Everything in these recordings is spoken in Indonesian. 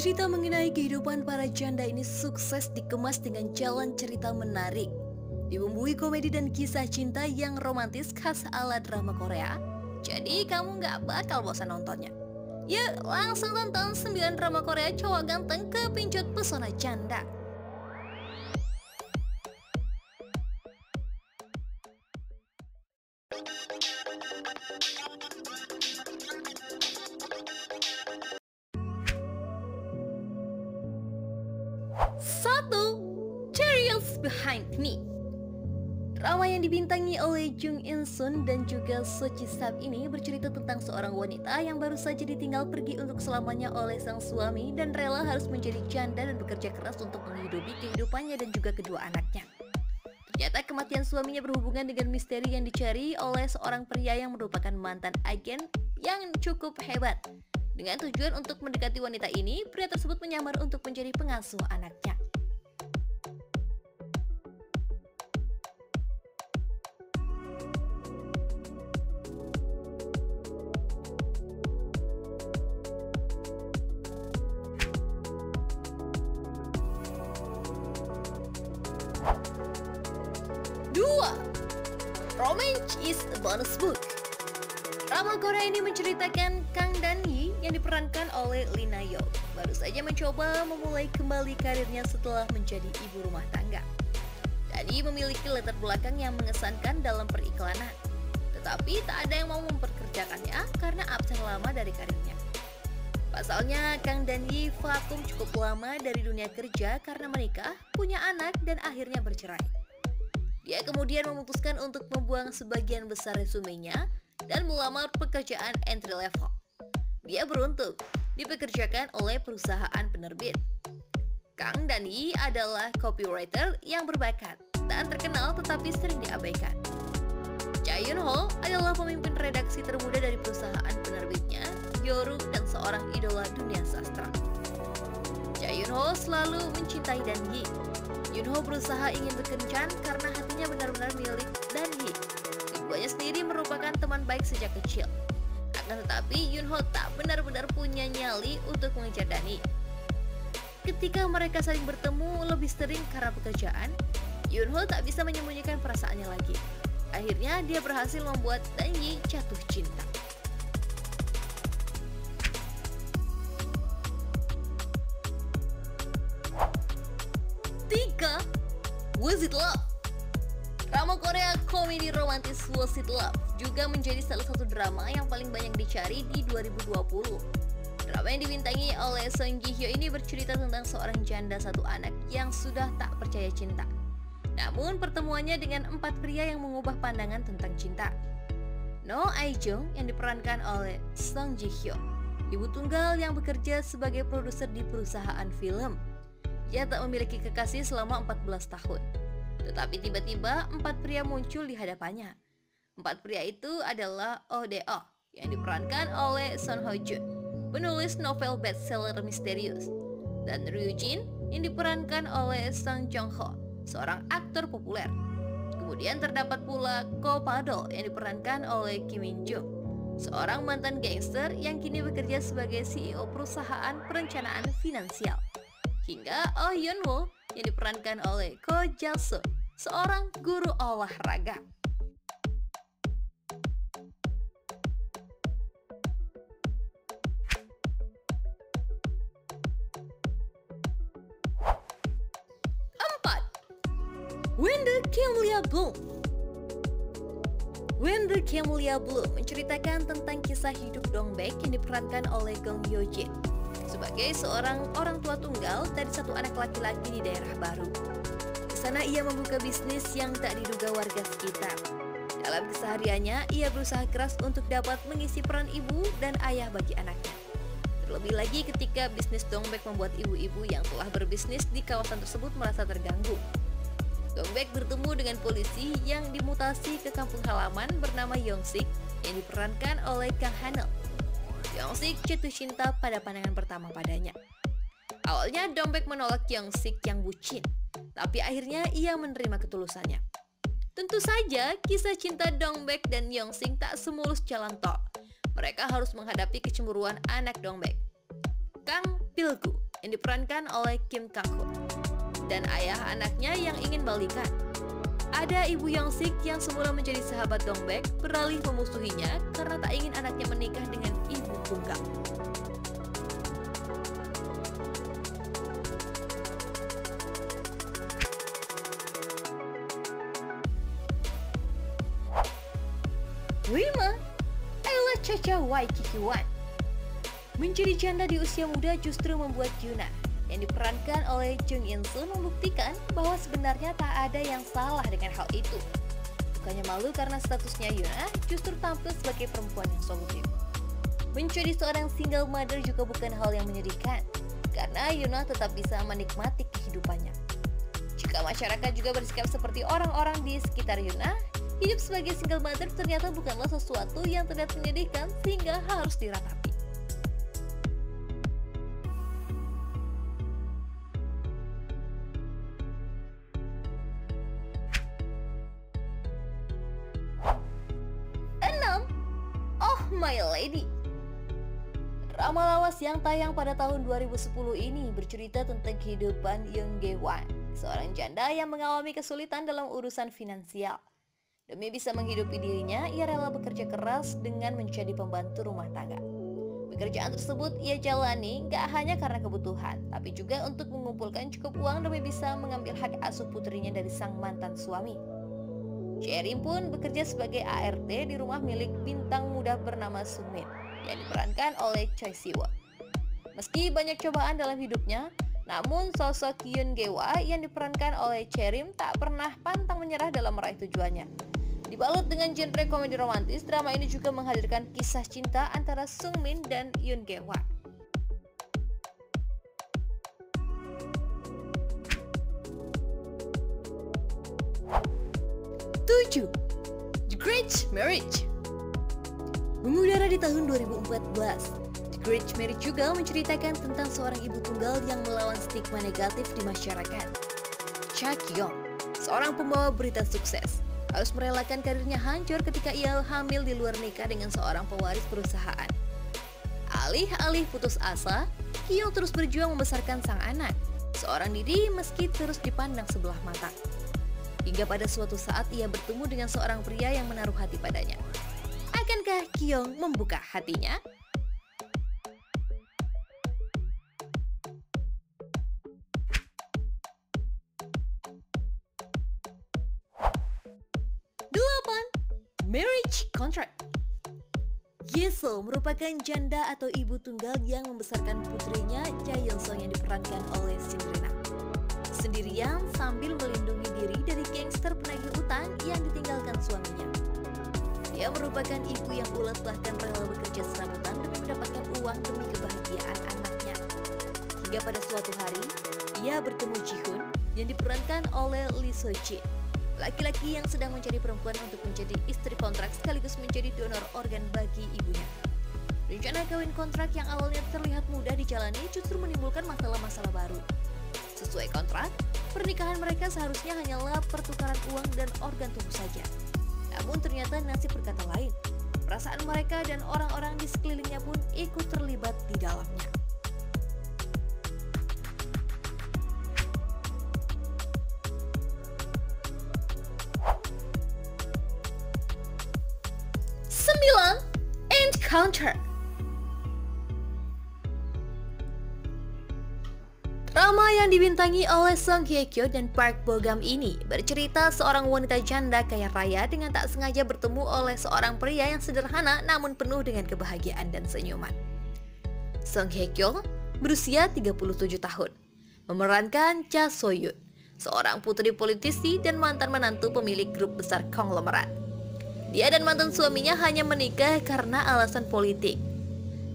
Cerita mengenai kehidupan para janda ini sukses dikemas dengan jalan cerita menarik, dibumbui komedi dan kisah cinta yang romantis khas ala drama Korea. Jadi kamu nggak bakal bosan nontonnya. Yuk langsung tonton 9 drama Korea cowok ganteng kepincut pesona janda. Satu, Chariots Behind Me. Drama yang dibintangi oleh Jung In Sun dan juga So Ji Sap ini bercerita tentang seorang wanita yang baru saja ditinggal pergi untuk selamanya oleh sang suami dan rela harus menjadi janda dan bekerja keras untuk menghidupi kehidupannya dan juga kedua anaknya. Ternyata kematian suaminya berhubungan dengan misteri yang dicari oleh seorang pria yang merupakan mantan agen yang cukup hebat. Dengan tujuan untuk mendekati wanita ini, pria tersebut menyamar untuk menjadi pengasuh anaknya. Dua, Romance is a Bonus Book. Drama Korea ini menceritakan Kang Dan-hee yang diperankan oleh Lee Na-yeon baru saja mencoba memulai kembali karirnya setelah menjadi ibu rumah tangga. Dan-hee memiliki latar belakang yang mengesankan dalam periklanan, tetapi tak ada yang mau memperkerjakannya karena absen lama dari karirnya. Pasalnya, Kang Dan-hee vakum cukup lama dari dunia kerja karena menikah, punya anak, dan akhirnya bercerai. Dia kemudian memutuskan untuk membuang sebagian besar resumenya dan melamar pekerjaan entry level. Dia beruntung dipekerjakan oleh perusahaan penerbit. Kang Dan-hee adalah copywriter yang berbakat dan terkenal tetapi sering diabaikan. Cha Yun-ho adalah pemimpin redaksi termuda dari perusahaan penerbitnya, Yoru, dan seorang idola dunia sastra. Cha Yun-ho selalu mencintai Dan-hee. Yun-ho berusaha ingin berkencan karena hatinya benar-benar milik Dan-hee. Keduanya sendiri merupakan teman baik sejak kecil. Akan tetapi Yun-ho tak benar-benar punya nyali untuk mengejar Dan-hee. Ketika mereka saling bertemu lebih sering karena pekerjaan, Yun-ho tak bisa menyembunyikan perasaannya lagi. Akhirnya dia berhasil membuat Dan-hee jatuh cinta. Tiga, Was It Love? Drama Korea komedi romantis Was It Love juga menjadi salah satu drama yang paling banyak dicari di 2020. Drama yang dibintangi oleh Song Ji Hyo ini bercerita tentang seorang janda satu anak yang sudah tak percaya cinta. Namun pertemuannya dengan 4 pria yang mengubah pandangan tentang cinta. No Ae-jung yang diperankan oleh Song Ji Hyo, ibu tunggal yang bekerja sebagai produser di perusahaan film. Ia tak memiliki kekasih selama 14 tahun. Tetapi tiba-tiba 4 pria muncul di hadapannya. 4 pria itu adalah Oh Dae-oh yang diperankan oleh Son Ho Jun, penulis novel bestseller misterius, dan Ryu Jin yang diperankan oleh Sang Jong Ho, seorang aktor populer. Kemudian terdapat pula Ko Pa-do yang diperankan oleh Kim Min Jung, seorang mantan gangster yang kini bekerja sebagai CEO perusahaan perencanaan finansial. Hingga Oh Hyun-woo yang diperankan oleh Ko Ja-soo, seorang guru olahraga. Empat, When the Camellia Bloom. When the Camellia Bloom menceritakan tentang kisah hidup Dong-baek yang diperankan oleh Gong Hyo-jin sebagai seorang orang tua tunggal dari satu anak laki-laki di daerah baru. Di sana ia membuka bisnis yang tak diduga warga sekitar. Dalam kesehariannya, ia berusaha keras untuk dapat mengisi peran ibu dan ayah bagi anaknya. Terlebih lagi ketika bisnis Dong-baek membuat ibu-ibu yang telah berbisnis di kawasan tersebut merasa terganggu. Dong-baek bertemu dengan polisi yang dimutasi ke kampung halaman bernama Yong-sik yang diperankan oleh Kang Han-il. Yong-sik jatuh cinta pada pandangan pertama padanya. Awalnya Dong-baek menolak Yong-sik yang bucin, tapi akhirnya ia menerima ketulusannya. Tentu saja kisah cinta Dong-baek dan Yong-sik tak semulus jalan tol. Mereka harus menghadapi kecemburuan anak Dong-baek, Kang Pil-gu, yang diperankan oleh Kim Kang-ho, dan ayah anaknya yang ingin balikan. Ada ibu Young-sik yang semula menjadi sahabat Dong-baek beralih memusuhinya karena tak ingin anaknya menikah dengan ibu tunggal. Rima adalah Cha Wai-kiki-wan. Menjadi janda di usia muda justru membuat Yuna yang diperankan oleh Jung In-sun membuktikan bahwa sebenarnya tak ada yang salah dengan hal itu. Bukannya malu karena statusnya Yuna justru tampil sebagai perempuan yang solutif. Menjadi seorang single mother juga bukan hal yang menyedihkan, karena Yuna tetap bisa menikmati kehidupannya. Jika masyarakat juga bersikap seperti orang-orang di sekitar Yuna, hidup sebagai single mother ternyata bukanlah sesuatu yang terlihat menyedihkan sehingga harus diratapi. Oh My Lady. Drama lawas yang tayang pada tahun 2010 ini bercerita tentang kehidupan Young Ge-wan, seorang janda yang mengalami kesulitan dalam urusan finansial. Demi bisa menghidupi dirinya, ia rela bekerja keras dengan menjadi pembantu rumah tangga. Pekerjaan tersebut ia jalani gak hanya karena kebutuhan, tapi juga untuk mengumpulkan cukup uang demi bisa mengambil hak asuh putrinya dari sang mantan suami. Cherim pun bekerja sebagai ART di rumah milik bintang muda bernama Sungmin yang diperankan oleh Choi Siwon. Meski banyak cobaan dalam hidupnya, namun sosok Yoon Ge-wa yang diperankan oleh Cherim tak pernah pantang menyerah dalam meraih tujuannya. Dibalut dengan genre komedi romantis, drama ini juga menghadirkan kisah cinta antara Sungmin dan Yoon Ge-wa. 7. The Great Marriage. Mengudara di tahun 2014, The Great Marriage juga menceritakan tentang seorang ibu tunggal yang melawan stigma negatif di masyarakat. Cha Kyung, seorang pembawa berita sukses, harus merelakan karirnya hancur ketika ia hamil di luar nikah dengan seorang pewaris perusahaan. Alih-alih putus asa, Kyung terus berjuang membesarkan sang anak, seorang diri meski terus dipandang sebelah mata. Hingga pada suatu saat ia bertemu dengan seorang pria yang menaruh hati padanya. Akankah Kyung membuka hatinya? Marriage Contract. Yeso merupakan janda atau ibu tunggal yang membesarkan putrinya Cha Yeon-sung yang diperankan oleh Shin-rina. Sendirian sambil melindungi diri dari gangster penagih utang yang ditinggalkan suaminya. Dia merupakan ibu yang ulet bahkan rela bekerja serabutan demi mendapatkan uang demi kebahagiaan anaknya. Hingga pada suatu hari, ia bertemu Ji-hoon yang diperankan oleh Lee So-jin, laki-laki yang sedang mencari perempuan untuk menjadi istri kontrak sekaligus menjadi donor organ bagi ibunya. Rencana kawin kontrak yang awalnya terlihat mudah dijalani justru menimbulkan masalah-masalah baru. Sesuai kontrak, pernikahan mereka seharusnya hanyalah pertukaran uang dan organ tubuh saja. Namun ternyata nasib berkata lain. Perasaan mereka dan orang-orang di sekelilingnya pun ikut terlibat di dalamnya. Encounter. Drama yang dibintangi oleh Song Hye Kyo dan Park Bo Gum ini bercerita seorang wanita janda kaya raya dengan tak sengaja bertemu oleh seorang pria yang sederhana namun penuh dengan kebahagiaan dan senyuman. Song Hye Kyo berusia 37 tahun, memerankan Cha So-yoon, seorang putri politisi dan mantan menantu pemilik grup besar konglomerat. Dia dan mantan suaminya hanya menikah karena alasan politik.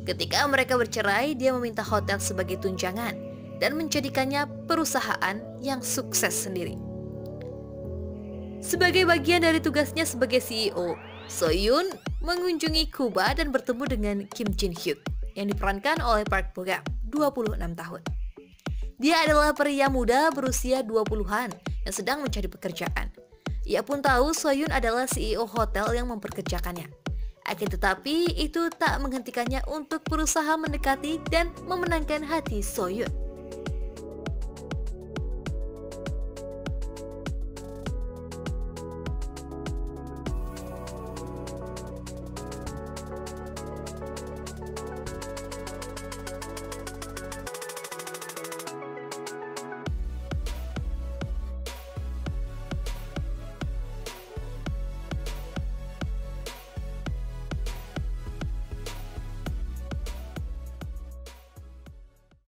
Ketika mereka bercerai, dia meminta hotel sebagai tunjangan dan menjadikannya perusahaan yang sukses sendiri. Sebagai bagian dari tugasnya sebagai CEO, So-yoon mengunjungi Kuba dan bertemu dengan Kim Jin-hyuk yang diperankan oleh Park Bo Gum, 26 tahun. Dia adalah pria muda berusia 20-an yang sedang mencari pekerjaan. Ia pun tahu So-yoon adalah CEO hotel yang memperkerjakannya. Akan tetapi itu tak menghentikannya untuk berusaha mendekati dan memenangkan hati So-yoon.